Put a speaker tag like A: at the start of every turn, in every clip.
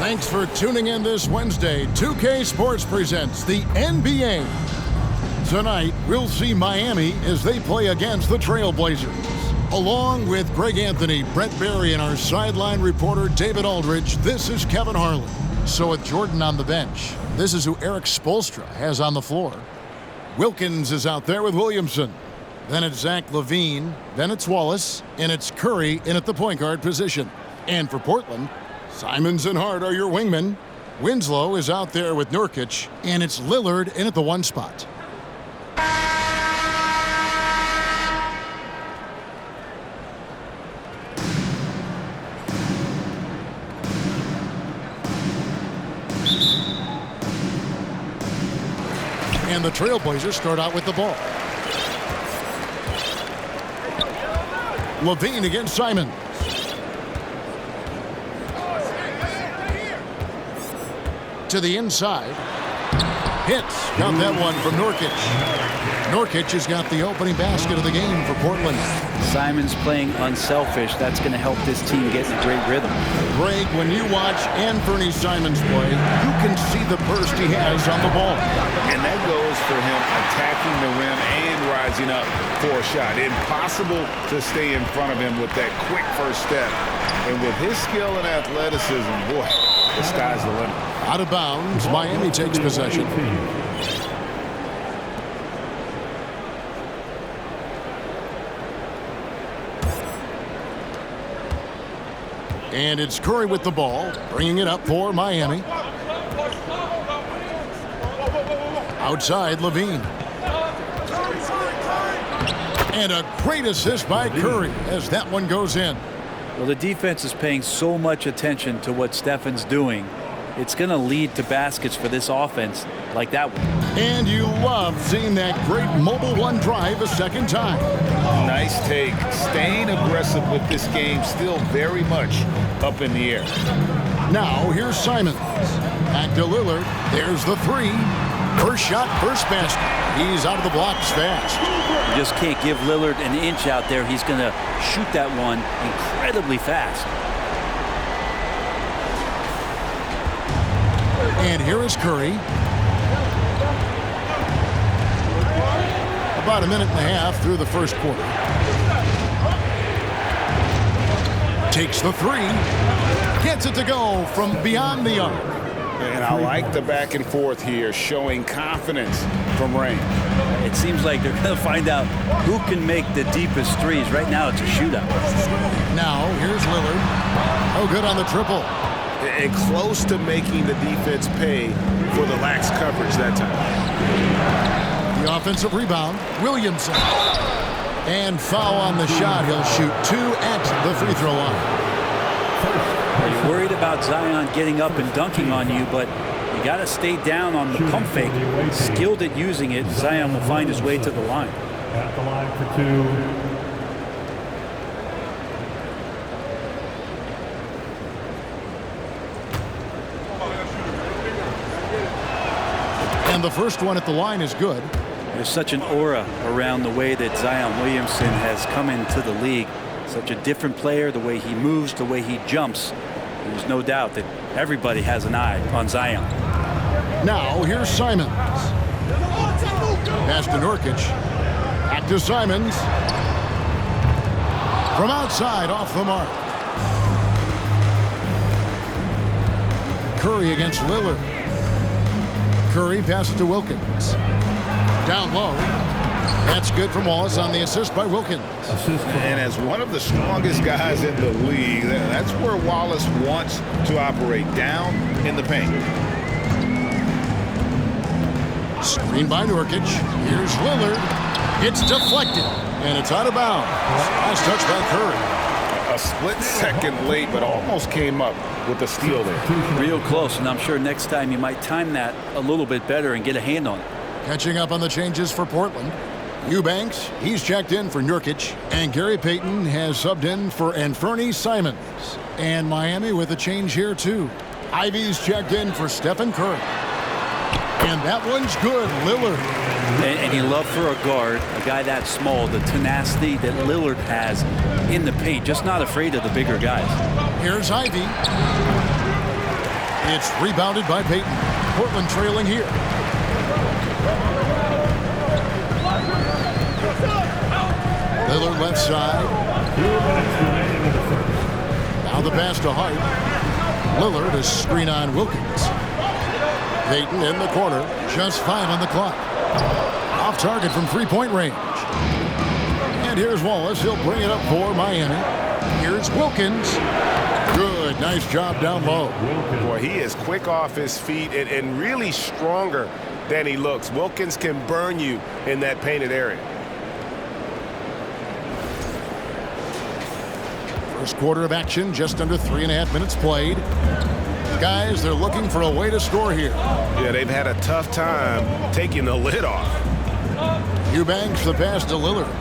A: Thanks for tuning in this Wednesday. 2K Sports presents the NBA. Tonight, we'll see Miami as they play against the Trailblazers. Along with Greg Anthony, Brett Barry, and our sideline reporter David Aldridge, this is Kevin Harlan. So with Jordan on the bench, this is who Eric Spoelstra has on the floor. Wilkins is out there with Williamson. Then it's Zach LaVine. Then it's Wallace. And it's Curry in at the point guard position. And for Portland, Simons and Hart are your wingmen. Winslow is out there with Nurkic. And it's Lillard in at the one spot. And the Trailblazers start out with the ball. LaVine against Simons. To the inside. Hits. Got that one from Nurkic. Nurkic has got the opening basket of the game for Portland.
B: Simons playing unselfish. That's going to help this team get in a great rhythm.
A: Greg, when you watch Anthony Simons play, you can see the burst he has on the ball.
C: And that goes for him attacking the rim and rising up for a shot. Impossible to stay in front of him with that quick first step. And with his skill and athleticism, boy, the sky's the limit.
A: Out of bounds, Miami takes possession. And it's Curry with the ball, bringing it up for Miami. Outside, LaVine. And a great assist by Curry as that one goes in.
B: Well, the defense is paying so much attention to what Stefan's doing. It's going to lead to baskets for this offense like that one.
A: And you love seeing that great mobile one drive a second time.
C: Nice take. Staying aggressive with this game, still very much up in the air.
A: Now, here's Simons. Back to Lillard. There's the three. First shot, first basket. He's out of the blocks fast.
B: You just can't give Lillard an inch out there. He's going to shoot that one incredibly fast.
A: And here is Curry. About a minute and a half through the first quarter. Takes the three. Gets it to go from beyond the arc.
C: And I like the back and forth here, showing confidence from Rain.
B: It seems like they're going to find out who can make the deepest threes. Right now, it's a shootout.
A: Now, here's Lillard. Oh, good on the triple.
C: And close to making the defense pay for the lax coverage that time.
A: The offensive rebound, Williamson. And foul on the shot. He'll shoot two at the free throw line.
B: You're worried about Zion getting up and dunking on you, but you got to stay down on the pump fake. Skilled at using it, Zion will find his way to the line.
D: At the line for two.
A: And the first one at the line is good.
B: There's such an aura around the way that Zion Williamson has come into the league. Such a different player, the way he moves, the way he jumps. There's no doubt that everybody has an eye on Zion.
A: Now, here's Simons. Pass to Nurkic. Back to Simons. From outside, off the mark. Curry against Lillard. Curry passes to Wilkins. Down low. That's good from Wallace on the assist by Wilkins.
C: And as one of the strongest guys in the league, that's where Wallace wants to operate, down in the paint.
A: Screen by Nurkic. Here's Lillard. It's deflected, and it's out of bounds. Nice touch by Curry.
C: A split second late, but almost came up with the steal there.
B: Real close, and I'm sure next time you might time that a little bit better and get a hand on it.
A: Catching up on the changes for Portland. Eubanks, he's checked in for Nurkic, and Gary Payton has subbed in for Anthony Simons. And Miami with a change here too. Ivy's checked in for Stephen Curry. And that one's good, Lillard.
B: And you love for a guard, a guy that small, the tenacity that Lillard has in the paint, just not afraid of the bigger guys.
A: Here's Ivy. It's rebounded by Payton. Portland trailing here. Lillard left side.
D: 2 minutes remaining in the first.
A: Now the pass to Hart. Lillard, a screen on Wilkins. Payton in the corner. Just 5 on the clock. Off target from three-point range. And here's Wallace. He'll bring it up for Miami. Here's Wilkins. Good. Nice job down low.
E: Boy, he is quick off his feet and really stronger than he looks. Wilkins can burn you in that painted area.
A: First quarter of action, just under 3.5 minutes played. Guys, they're looking for a way to score here.
E: Yeah, they've had a tough time taking the lid off.
A: Eubanks the pass to Lillard.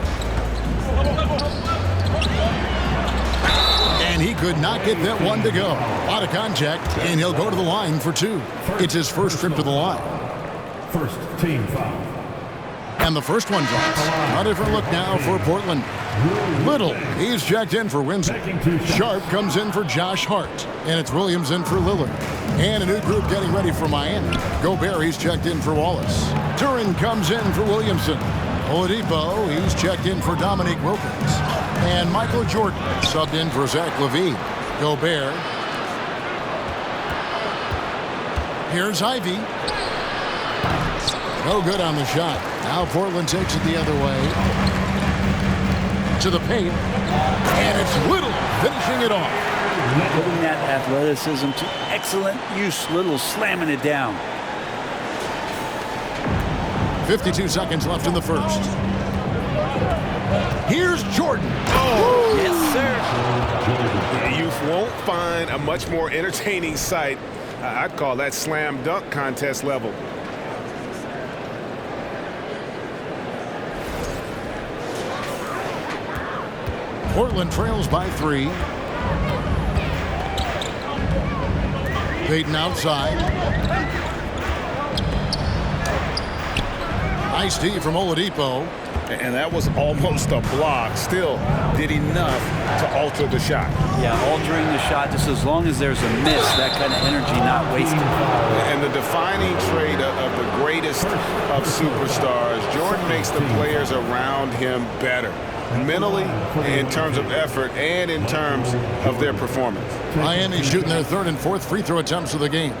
A: And he could not get that one to go. Out of contact, and he'll go to the line for 2. It's his first trip to the line.
D: First team foul.
A: And the first one drops. A different look now for Portland. Little, he's checked in for Windsor. Sharp comes in for Josh Hart. And it's Williams in for Lillard. And a new group getting ready for Miami. Gobert, he's checked in for Wallace. Duran comes in for Williamson. Oladipo, he's checked in for Dominique Wilkins. And Michael Jordan subbed in for Zach LaVine. Gobert. Here's Ivy. No good on the shot. Now Portland takes it the other way. To the paint. And it's Little finishing it off.
B: Putting that athleticism to excellent use. Little slamming it down.
A: 52 seconds left in the first. Here's Jordan.
B: Oh, yes, sir.
E: Yeah, you won't find a much more entertaining sight. I'd call that slam dunk contest level.
A: Portland trails by 3. Payton outside. Nice D from Oladipo.
C: And that was almost a block. Still did enough to alter the shot.
B: Yeah, altering the shot just as long as there's a miss, that kind of energy not wasted.
C: And the defining trait of the greatest of superstars, Jordan makes the players around him better. Mentally, in terms of effort, and in terms of their performance.
A: Miami shooting their 3rd and 4th free throw attempts of the game.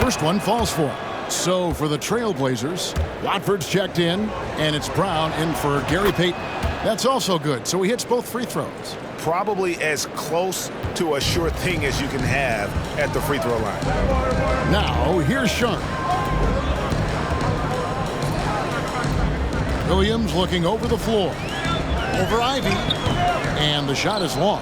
A: First one falls for him. So for the Trailblazers, Watford's checked in, and it's Brown in for Gary Payton. That's also good, so he hits both free throws.
E: Probably as close to a sure thing as you can have at the free throw line.
A: Now, here's Sharp. Williams looking over the floor. Over Ivy. And the shot is long.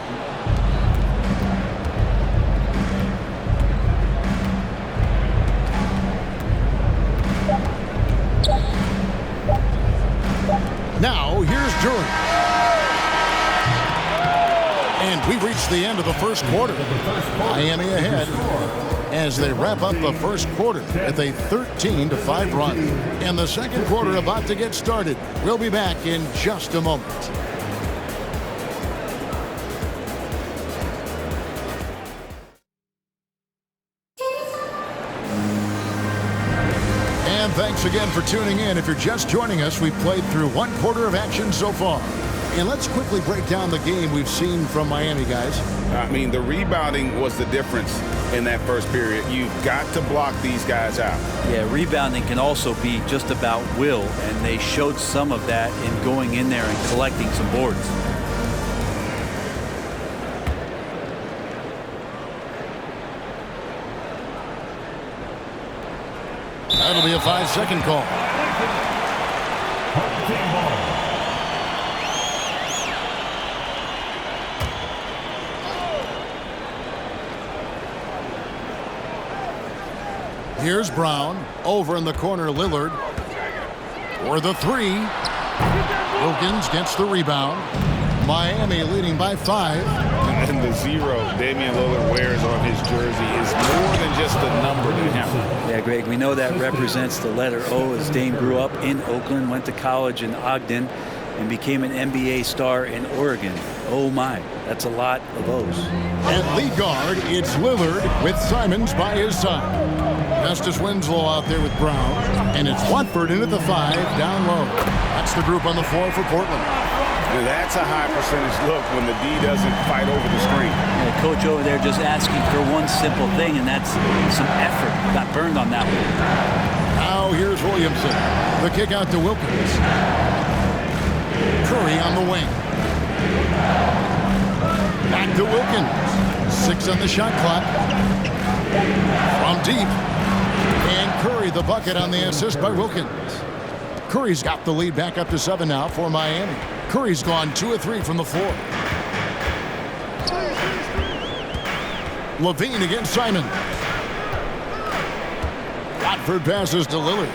A: Now, here's Duran. And we've reached the end of the first quarter. Miami ahead as they wrap up the first quarter with a 13-5 run. And the second quarter about to get started. We'll be back in just a moment. And thanks again for tuning in. If you're just joining us, we've played through one quarter of action so far. And let's quickly break down the game we've seen from Miami, guys.
C: I mean, the rebounding was the difference in that first period. You've got to block these guys out.
B: Yeah, rebounding can also be just about will, and they showed some of that in going in there and collecting some boards.
A: That'll be a 5-second call.
D: Home team ball.
A: Here's Brown. Over in the corner, Lillard. For the 3. Wilkins gets the rebound. Miami leading by 5.
C: And the 0 Damian Lillard wears on his jersey is more than just a number to him.
B: Yeah, Greg, we know that represents the letter O, as Dame grew up in Oakland, went to college in Ogden, and became an NBA star in Oregon. Oh my, that's a lot of O's.
A: At lead guard, it's Lillard with Simons by his side. Justice Winslow out there with Brown. And it's Watford in at the 5, down low. That's the group on the floor for Portland.
C: That's a high percentage look when the D doesn't fight over the screen.
B: Yeah, coach over there just asking for one simple thing, and that's some effort. Got burned on that one.
A: Now here's Williamson. The kick out to Wilkins. Curry on the wing. Back to Wilkins. 6 on the shot clock. From deep. And Curry the bucket on the assist by Wilkins. Curry's got the lead back up to 7 now for Miami. Curry's gone 2 of 3 from the floor. Levine against Simon. Watford passes to Lillard.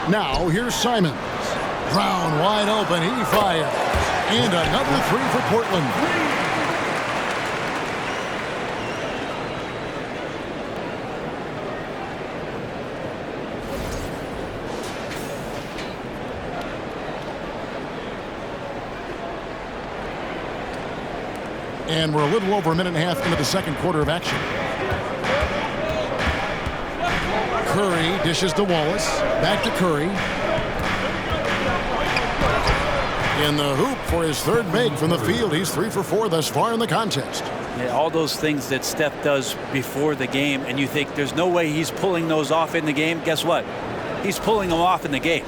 A: Now here's Simons. Brown wide open. He fires. And another 3 for Portland. And we're a little over a minute and a half into the second quarter of action. Curry dishes to Wallace. Back to Curry. In the hoop for his third make from the field. He's 3 for 4 thus far in the contest.
B: Yeah, all those things that Steph does before the game, and you think there's no way he's pulling those off in the game. Guess what? He's pulling them off in the game.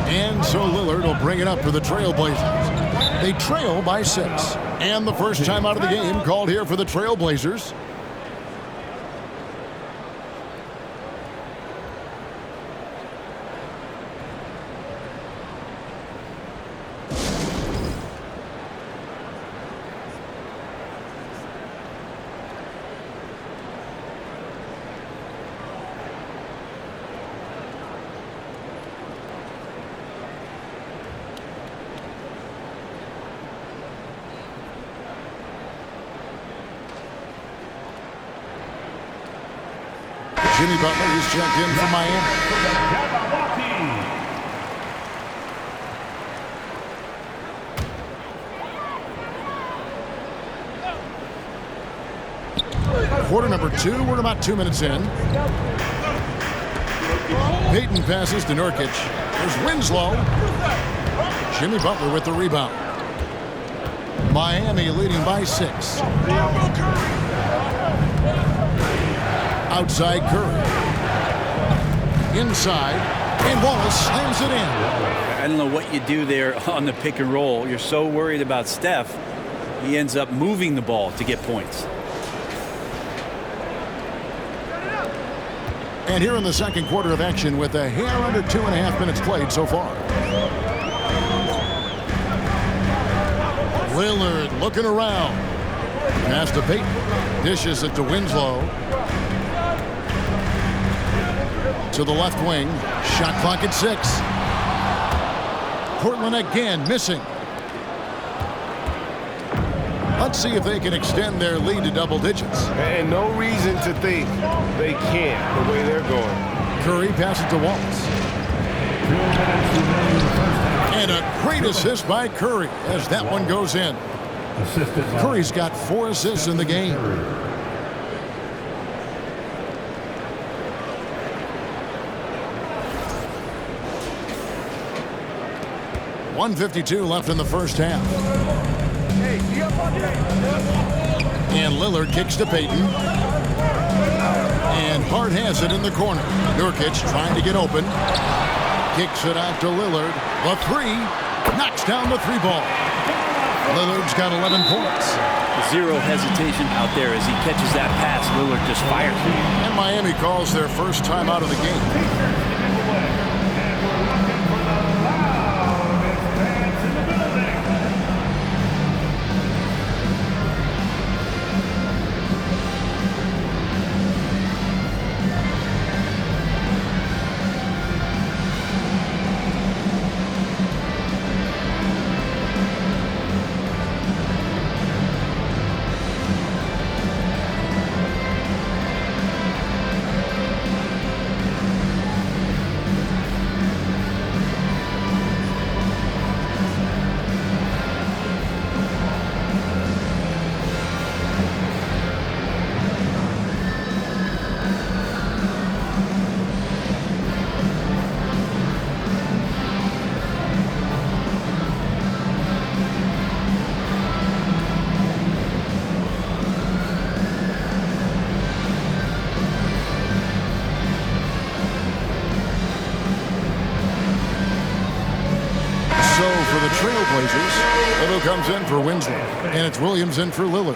A: And so Lillard will bring it up for the Trailblazers. They trail by 6. And the first time out of the game called here for the Trailblazers. Jimmy Butler is checked in for Miami. Quarter number 2. We're about 2 minutes in. Payton passes to Nurkic. There's Winslow. Jimmy Butler with the rebound. Miami leading by 6. Outside Curry. Inside. And Wallace slams it in.
B: I don't know what you do there on the pick and roll. You're so worried about Steph. He ends up moving the ball to get points.
A: And here in the second quarter of action with a hair under 2.5 minutes played so far. Lillard looking around. Pass to Payton. Dishes it to Winslow. To the left wing. Shot clock at 6. Portland again missing. Let's see if they can extend their lead to double digits.
E: And no reason to think they can't the way they're going.
A: Curry passes to Wallace. And a great assist by Curry as that one goes in. Curry's got 4 assists in the game. 1:52 left in the first half. And Lillard kicks to Payton. And Hart has it in the corner. Nurkic trying to get open. Kicks it out to Lillard. The 3. Knocks down the 3 ball. Lillard's got 11 points.
B: Zero hesitation out there as he catches that pass. Lillard just fires.
A: And Miami calls their first time out of the game. So for the Trailblazers, Lillard comes in for Winslow, and it's Williams in for Lillard.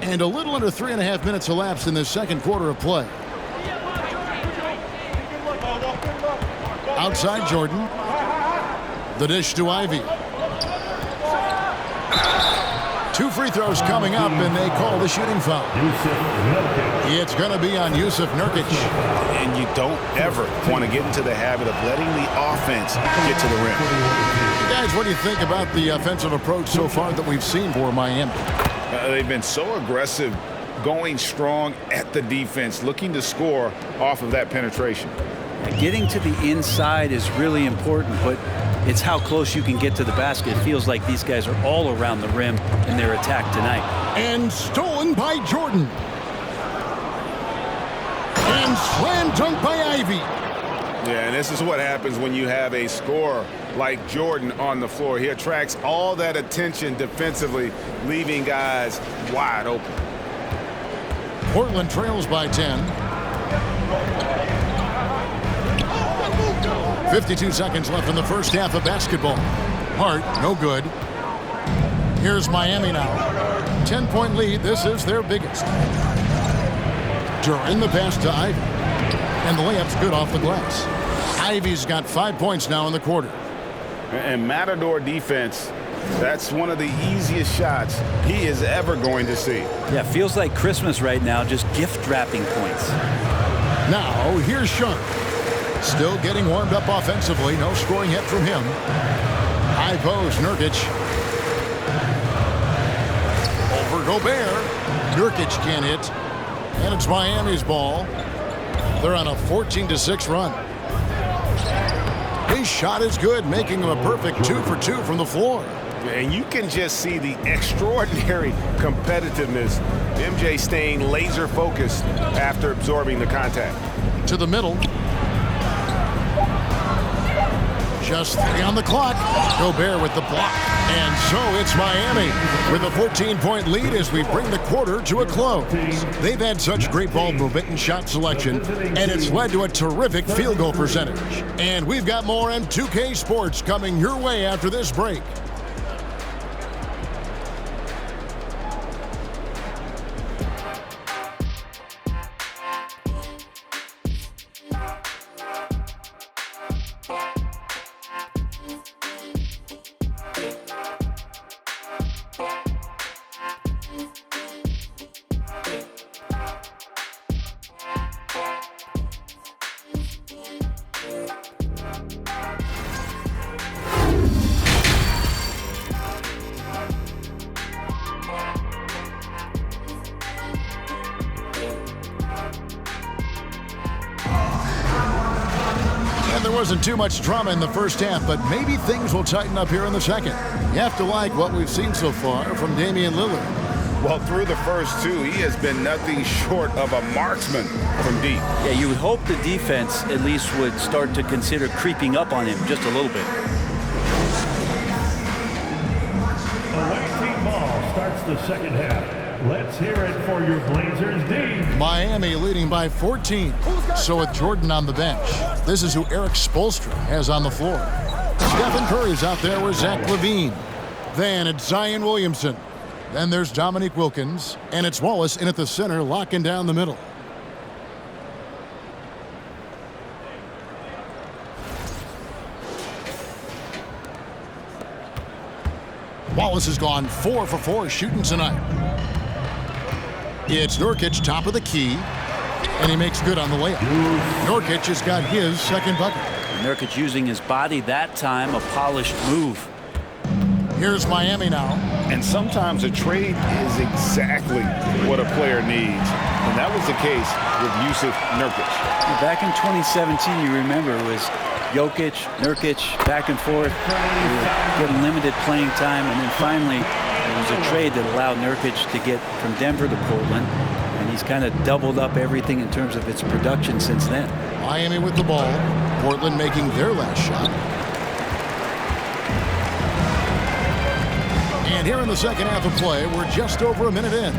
A: And a little under 3.5 minutes elapsed in this second quarter of play. Outside Jordan. The dish to Ivy. 2 free throws coming up, and they call the shooting foul. It's going to be on Yusuf Nurkic.
C: And you don't ever want to get into the habit of letting the offense get to the rim.
A: Guys, what do you think about the offensive approach so far that we've seen for Miami?
C: They've been so aggressive, going strong at the defense, looking to score off of that penetration.
B: Getting to the inside is really important, but it's how close you can get to the basket. It feels like these guys are all around the rim in their attack tonight.
A: And stolen by Jordan. And slam dunk by Ivy.
C: Yeah, and this is what happens when you have a scorer like Jordan on the floor. He attracts all that attention defensively, leaving guys wide open.
A: Portland trails by 10. 52 seconds left in the first half of basketball. Hart, no good. Here's Miami now. 10-point lead. This is their biggest. Duran the pass to Ivy. And the layup's good off the glass. Ivy's got 5 points now in the quarter.
C: And Matador defense, that's one of the easiest shots he is ever going to see.
B: Yeah, feels like Christmas right now, just gift wrapping points.
A: Now, here's Sharp. Still getting warmed up offensively. No scoring hit from him. High post, Nurkic. Over Gobert. Nurkic can't hit. And it's Miami's ball. They're on a 14-6 run. His shot is good, making him a perfect 2 for 2 from the floor.
E: And you can just see the extraordinary competitiveness. MJ staying laser focused after absorbing the contact.
A: To the middle. Just 3 on the clock. Gobert with the block. And so it's Miami with a 14-point lead as we bring the quarter to a close. They've had such great ball movement and shot selection, and it's led to a terrific field goal percentage. And we've got more on 2K Sports coming your way after this break. There wasn't too much drama in the first half, but maybe things will tighten up here in the second. You have to like what we've seen so far from Damian Lillard.
C: Well, through the first 2, he has been nothing short of a marksman from deep.
B: Yeah, you would hope the defense at least would start to consider creeping up on him just a little bit.
D: Away team ball starts the second half. Let's hear it for your Blazers, D.
A: Miami leading by 14. So with Jordan on the bench, this is who Eric Spoelstra has on the floor. Stephen Curry's out there with Zach LaVine. Then it's Zion Williamson. Then there's Dominique Wilkins. And it's Wallace in at the center, locking down the middle. Wallace has gone 4 for 4 shooting tonight. It's Nurkic, top of the key, and he makes good on the layup. Nurkic has got his second bucket.
B: Nurkic using his body that time, a polished move.
A: Here's Miami now.
C: And sometimes a trade is exactly what a player needs. And that was the case with Yusuf Nurkic.
B: Back in 2017, you remember, it was Jokic, Nurkic, back and forth. Getting limited playing time, and then finally it was a trade that allowed Nurkic to get from Denver to Portland, and he's kind of doubled up everything in terms of its production since then.
A: Miami with the ball. Portland making their last shot. And here in the second half of play, we're just over a minute in.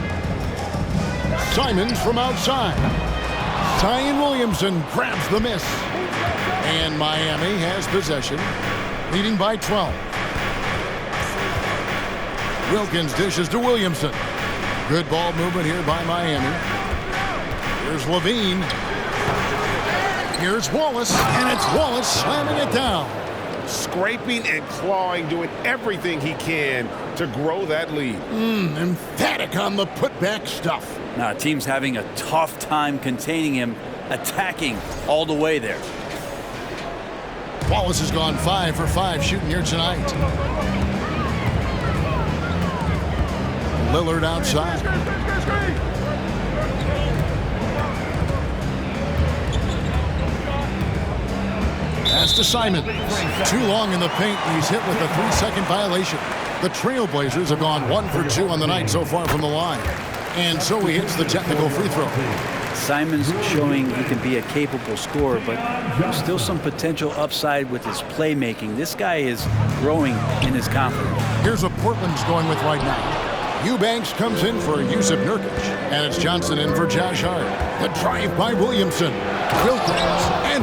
A: Simons from outside. Zion Williamson grabs the miss. And Miami has possession, leading by 12. Wilkins dishes to Williamson. Good ball movement here by Miami. Here's Levine. Here's Wallace, and it's Wallace slamming it down.
E: Scraping and clawing, doing everything he can to grow that lead.
A: Emphatic on the putback stuff.
B: Now, team's having a tough time containing him, attacking all the way there.
A: Wallace has gone 5 for 5 shooting here tonight. Lillard outside. Pass to Simon. Too long in the paint. He's hit with a 3-second violation. The Trailblazers have gone 1 for 2 on the night so far from the line. And so he hits the technical free throw.
B: Simon's showing he can be a capable scorer, but there's still some potential upside with his playmaking. This guy is growing in his confidence.
A: Here's what Portland's going with right now. Eubanks comes in for Yusuf Nurkic, and it's Johnson in for Josh Hart. The drive by Williamson.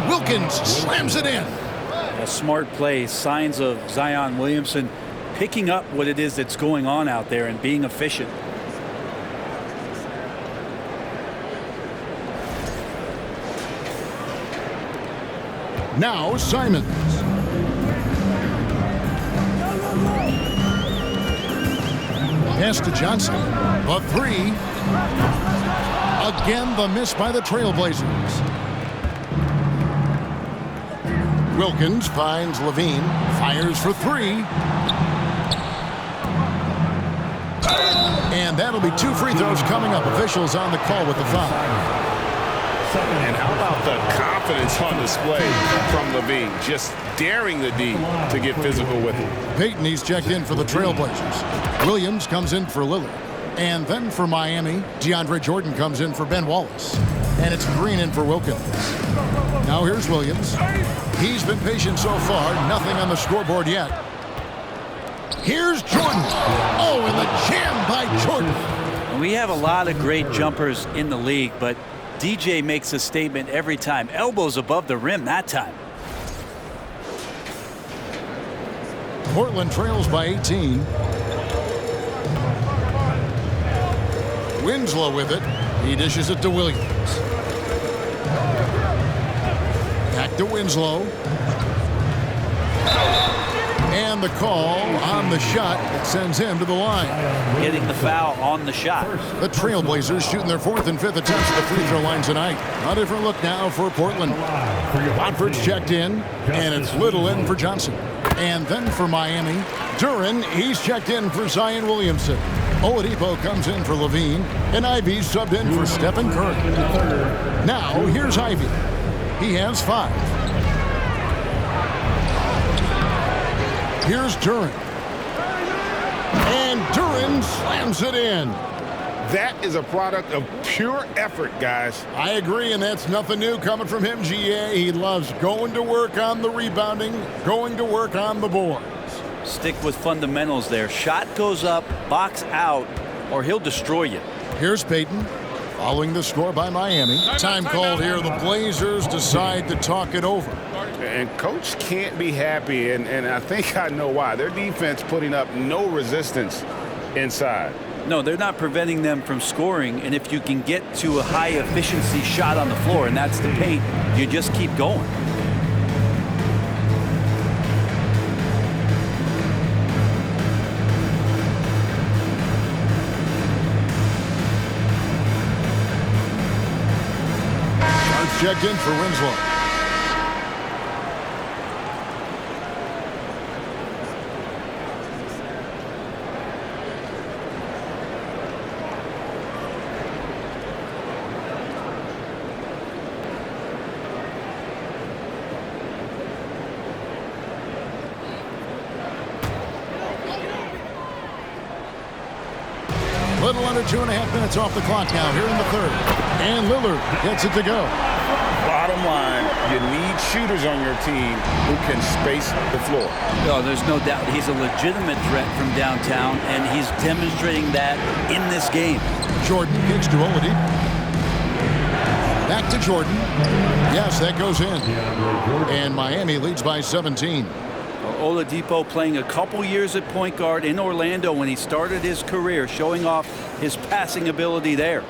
A: Wilkins slams it in.
B: A smart play, signs of Zion Williamson picking up what it is that's going on out there and being efficient.
A: Now Simons. Pass to Johnson. A 3. Again, the miss by the Trailblazers. Wilkins finds Levine. Fires for 3. And that'll be 2 free throws coming up. Officials on the call with the foul.
E: And how about the confidence on display from Levine, just daring the D to get physical with him.
A: Payton, he's checked in for the Trailblazers. Williams comes in for Lillard. And then for Miami, DeAndre Jordan comes in for Ben Wallace. And it's Green in for Wilkins. Now here's Williams. He's been patient so far. Nothing on the scoreboard yet. Here's Jordan. Oh, and the jam by Jordan.
B: We have a lot of great jumpers in the league, but DJ makes a statement every time. Elbows above the rim that time.
A: Portland trails by 18. Winslow with it. He dishes it to Williams. Back to Winslow. And the call on the shot that sends him to the line.
B: Getting the foul on the shot.
A: The Trailblazers shooting their 4th and 5th attempts at the free throw line tonight. A different look now for Portland. Watford's checked in, and it's Little in for Johnson. And then for Miami, Duran, he's checked in for Zion Williamson. Oladipo comes in for Levine, and Ivy's subbed in for Stephen Curry. Now, here's Ivy. He has 5. Here's Duran. And Duran slams it in.
E: That is a product of pure effort, guys.
A: I agree, and that's nothing new coming from him, GA. He loves going to work on the rebounding, going to work on the boards.
B: Stick with fundamentals there. Shot goes up, box out, or he'll destroy you.
A: Here's Payton. Following the score by Miami. Time called here. The Blazers decide to talk it over.
E: And coach can't be happy, and I think I know why. Their defense putting up no resistance inside.
B: No, they're not preventing them from scoring, and if you can get to a high efficiency shot on the floor, and that's the paint, you just keep going.
A: Checked in for Winslow. Little under 2.5 minutes off the clock now here in the third. And Lillard gets it to go.
C: Bottom line, You need shooters on your team who can space the floor.
B: No, there's no doubt he's a legitimate threat from downtown, and he's demonstrating that in this game.
A: Jordan kicks to Oladipo. Back to Jordan. Yes, that goes in. And Miami leads by 17.
B: Oladipo playing a couple years at point guard in Orlando when he started his career, showing off his passing ability there.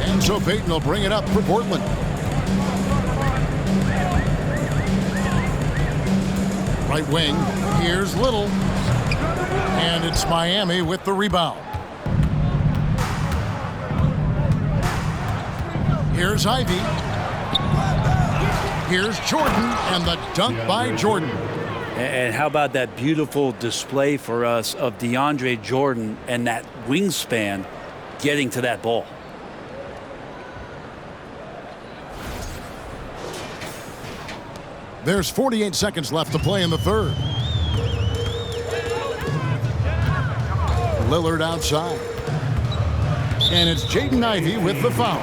A: And so Payton will bring it up for Portland. Right wing, here's Little. And it's Miami with the rebound. Here's Ivy. Here's Jordan, and the dunk by Jordan.
B: And how about that beautiful display for us of DeAndre Jordan and that wingspan getting to that ball.
A: There's 48 seconds left to play in the third. Lillard outside. And it's Jaden Ivey with the foul.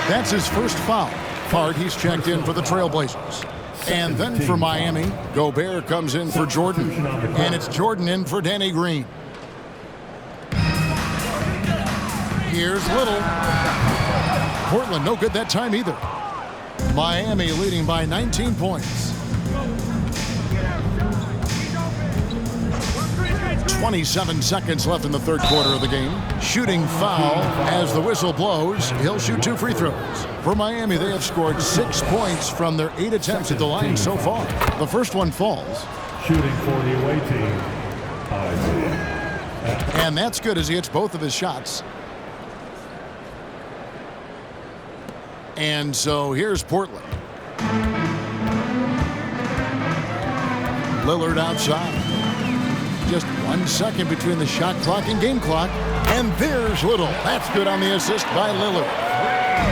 A: That's his first foul. Hard, he's checked in for the Trailblazers. And then for Miami, Gobert comes in for Jordan. And it's Jordan in for Danny Green. Here's Little. Portland no good that time either. Miami leading by 19 points. 27 seconds left in the third quarter of the game. Shooting foul as the whistle blows. He'll shoot 2 free throws. For Miami, they have scored 6 points from their 8 attempts at the line so far. The first one falls.
D: Shooting for the away team.
A: And that's good as he hits both of his shots. And so here's Portland. Lillard outside. Just 1 second between the shot clock and game clock. And there's Little. That's good on the assist by Lillard.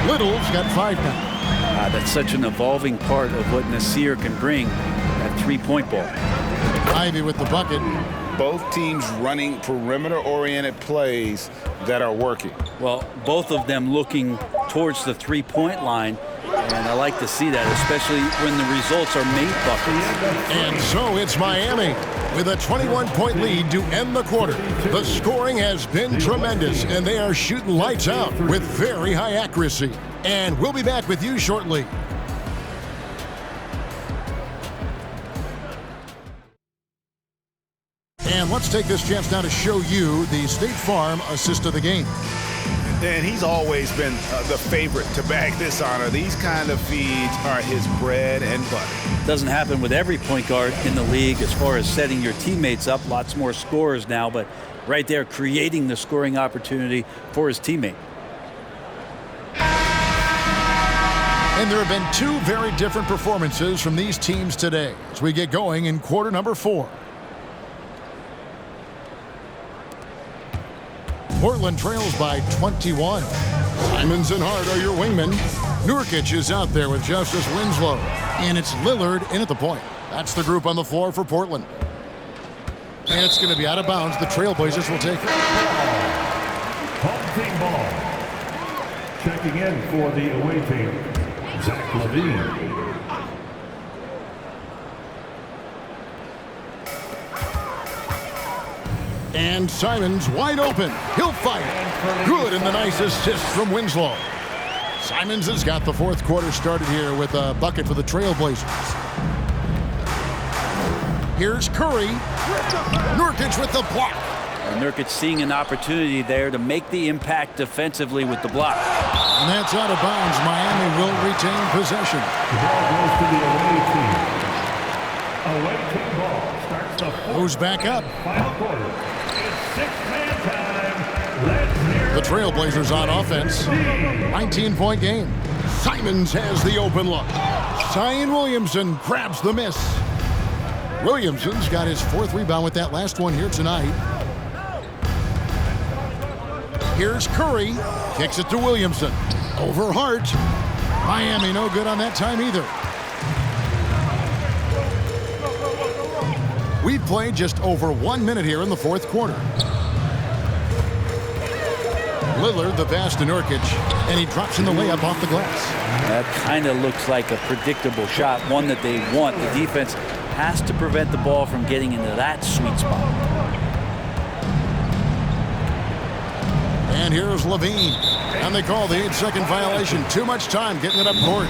A: Little's got 5 now.
B: That's such an evolving part of what Nasir can bring at three-point ball.
A: Ivy with the bucket.
C: Both teams running perimeter-oriented plays that are working.
B: Well, both of them looking towards the three-point line, and I like to see that, especially when the results are made buckets.
A: And so it's Miami with a 21-point lead to end the quarter. The scoring has been tremendous, and they are shooting lights out with very high accuracy. And we'll be back with you shortly. And let's take this chance now to show you the State Farm assist of the game.
C: And he's always been the favorite to bag this honor. These kind of feeds are his bread and butter.
B: Doesn't happen with every point guard in the league as far as setting your teammates up. Lots more scorers now, but right there creating the scoring opportunity for his teammate.
A: And there have been 2 very different performances from these teams today as we get going in quarter number 4. Portland trails by 21. Simons and Hart are your wingmen. Nurkic is out there with Justice Winslow. And it's Lillard in at the point. That's the group on the floor for Portland. And it's going to be out of bounds. The Trailblazers will take it.
D: Home team ball. Checking in for the away team, Zach Levine.
A: And Simons wide open. He'll fire. Good, and the nice assist from Winslow. Simons has got the fourth quarter started here with a bucket for the Trailblazers. Here's Curry. Nurkic with the block.
B: And Nurkic seeing an opportunity there to make the impact defensively with the block.
A: And that's out of bounds. Miami will retain possession.
D: The ball goes to the away team. Away team ball starts the fourth.
A: Who's back up?
D: Final quarter. Six-man time. Let's hear
A: The Trailblazers on offense. 19-point game. Simons has the open look. Zion Williamson grabs the miss. Williamson's got his 4th rebound with that last one here tonight. Here's Curry. Kicks it to Williamson. Over Hart. Miami no good on that time either. We've played just over 1 minute here in the fourth quarter. Lillard the pass to Nurkic, and he drops in the layup off the glass.
B: That kind of looks like a predictable shot, one that they want. The defense has to prevent the ball from getting into that sweet spot.
A: And here's Levine. And they call the 8-second violation. Too much time getting it up court.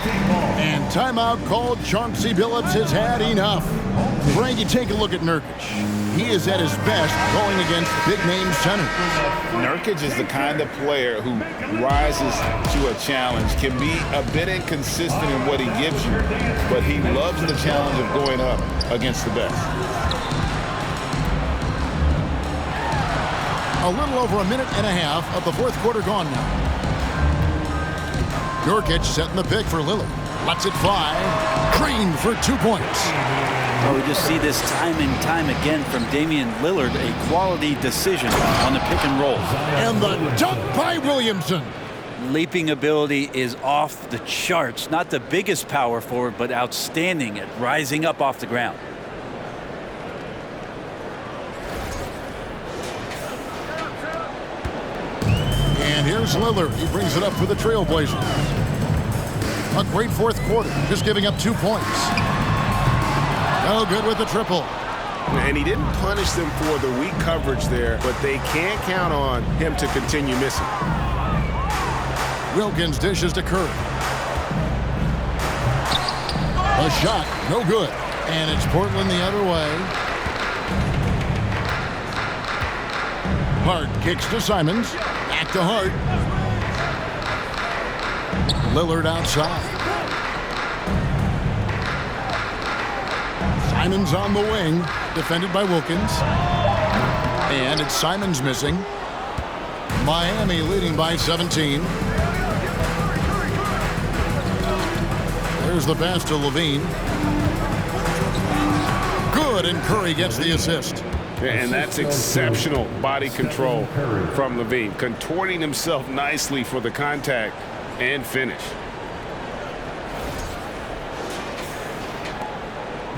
A: And timeout called. Chauncey Billups has had enough. Frankie, take a look at Nurkic. He is at his best going against big-name centers.
C: Nurkic is the kind of player who rises to a challenge, can be a bit inconsistent in what he gives you, but he loves the challenge of going up against the best.
A: A little over a minute and a half of the fourth quarter gone now. Nurkic setting the pick for Lillard. Lets it fly. Green for 2 points.
B: Well, we just see this time and time again from Damian Lillard, a quality decision on the pick and roll.
A: And the dunk by Williamson.
B: Leaping ability is off the charts. Not the biggest power forward, but outstanding at rising up off the ground.
A: And here's Lillard. He brings it up for the Trailblazers. A great fourth quarter, just giving up 2 points. No good with the triple.
E: And he didn't punish them for the weak coverage there, but they can't count on him to continue missing.
A: Wilkins dishes to Curry. A shot, no good. And it's Portland the other way. Hart kicks to Simons. Back to Hart. Lillard outside. Simons on the wing, defended by Wilkins. And it's Simons missing. Miami leading by 17. There's the pass to Levine. Good, and Curry gets the assist.
E: And that's exceptional body control from Levine, contorting himself nicely for the contact and finish.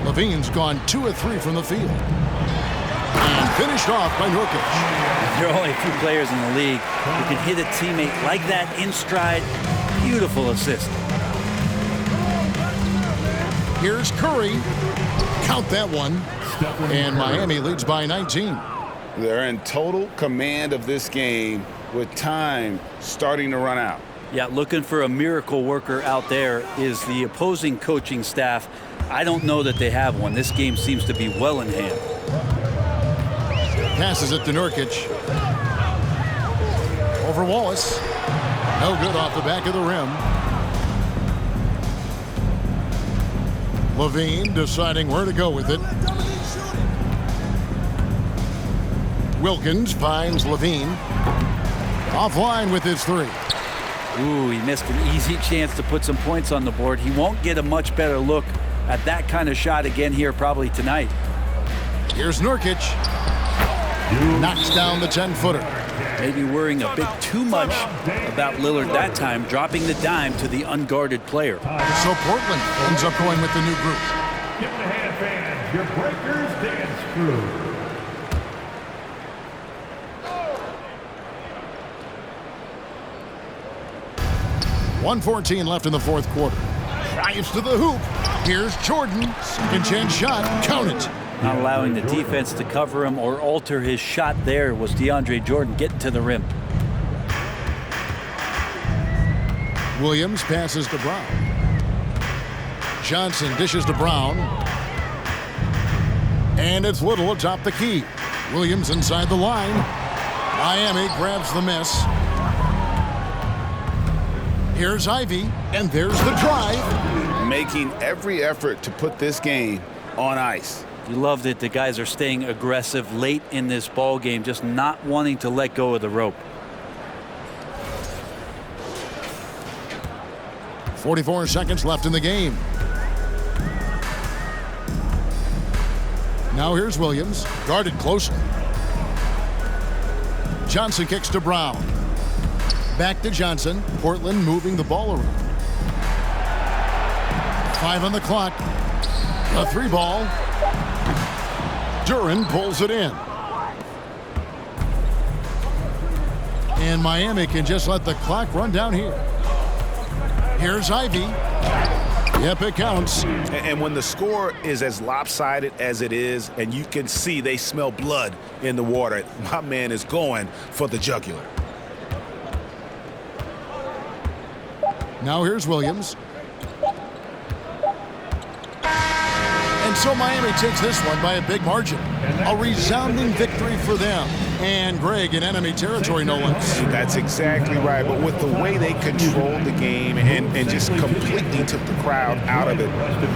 A: Levine's gone 2 of 3 from the field. And finished off by Nurkic.
B: There are only a few players in the league who can hit a teammate like that in stride. Beautiful assist.
A: Here's Curry. Count that one. And Miami leads by 19.
C: They're in total command of this game with time starting to run out.
B: Yeah, looking for a miracle worker out there is the opposing coaching staff. I don't know that they have one. This game seems to be well in hand.
A: Passes it to Nurkic. Over Wallace. No good off the back of the rim. Levine deciding where to go with it. Wilkins finds Levine. Offline with his 3.
B: Ooh, he missed an easy chance to put some points on the board. He won't get a much better look at that kind of shot again here probably tonight.
A: Here's Nurkic. Knocks down the 10-footer.
B: Maybe worrying a bit too much about Lillard that time, dropping the dime to the unguarded player.
A: So Portland ends up going with the new group.
D: Give it a hand, fans. Your Breakers Dance Crew.
A: .114 left in the fourth quarter. Drives to the hoop. Here's Jordan. Second chance shot. Count it.
B: Not allowing the defense to cover him or alter his shot there was DeAndre Jordan getting to the rim.
A: Williams passes to Brown. Johnson dishes to Brown. And it's Little atop the key. Williams inside the line. Miami grabs the miss. Here's Ivy, and there's the drive.
C: Making every effort to put this game on ice.
B: You love that the guys are staying aggressive late in this ball game, just not wanting to let go of the rope.
A: 44 seconds left in the game. Now here's Williams, guarded closely. Johnson kicks to Brown. Back to Johnson. Portland moving the ball around. 5 on the clock. A 3-ball. Duran pulls it in. And Miami can just let the clock run down here. Here's Ivy. Yep, it counts.
E: And when the score is as lopsided as it is, and you can see they smell blood in the water, my man is going for the jugular.
A: Now here's Williams. And so Miami takes this one by a big margin. A resounding victory for them. And Greg in enemy territory, no less.
E: That's exactly right. But with the way they controlled the game and just completely took the crowd out of it,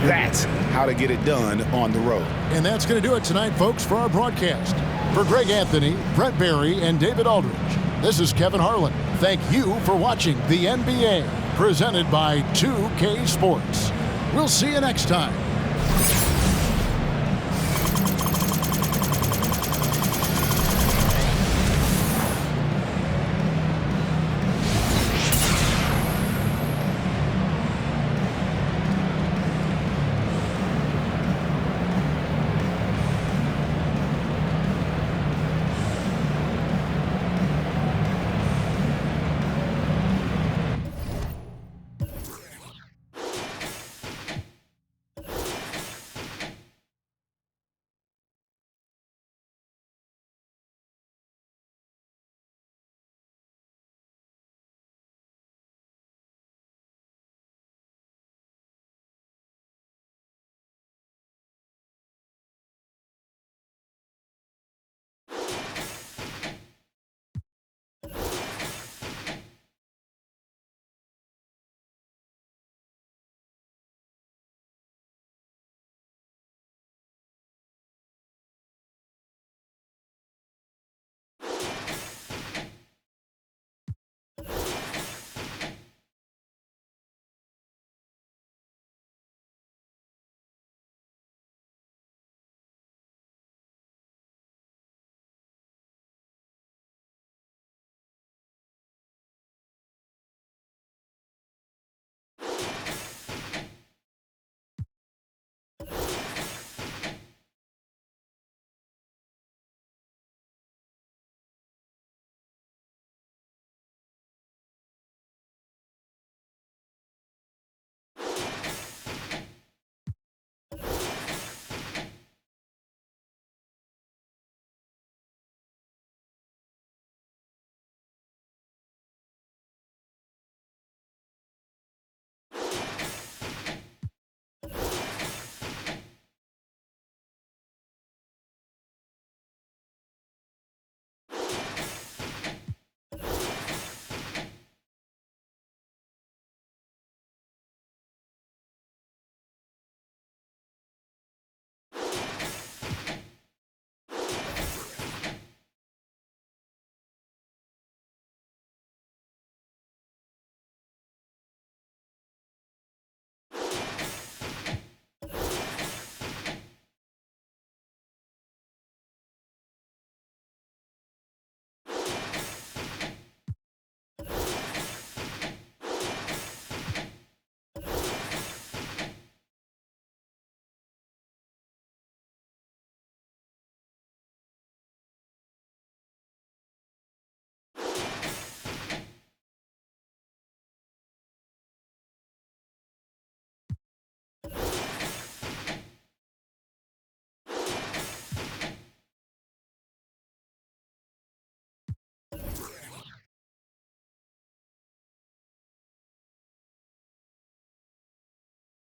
E: that's how to get it done on the road.
A: And that's going to do it tonight, folks, for our broadcast. For Greg Anthony, Brett Barry, and David Aldridge, this is Kevin Harlan. Thank you for watching the NBA, presented by 2K Sports. We'll see you next time.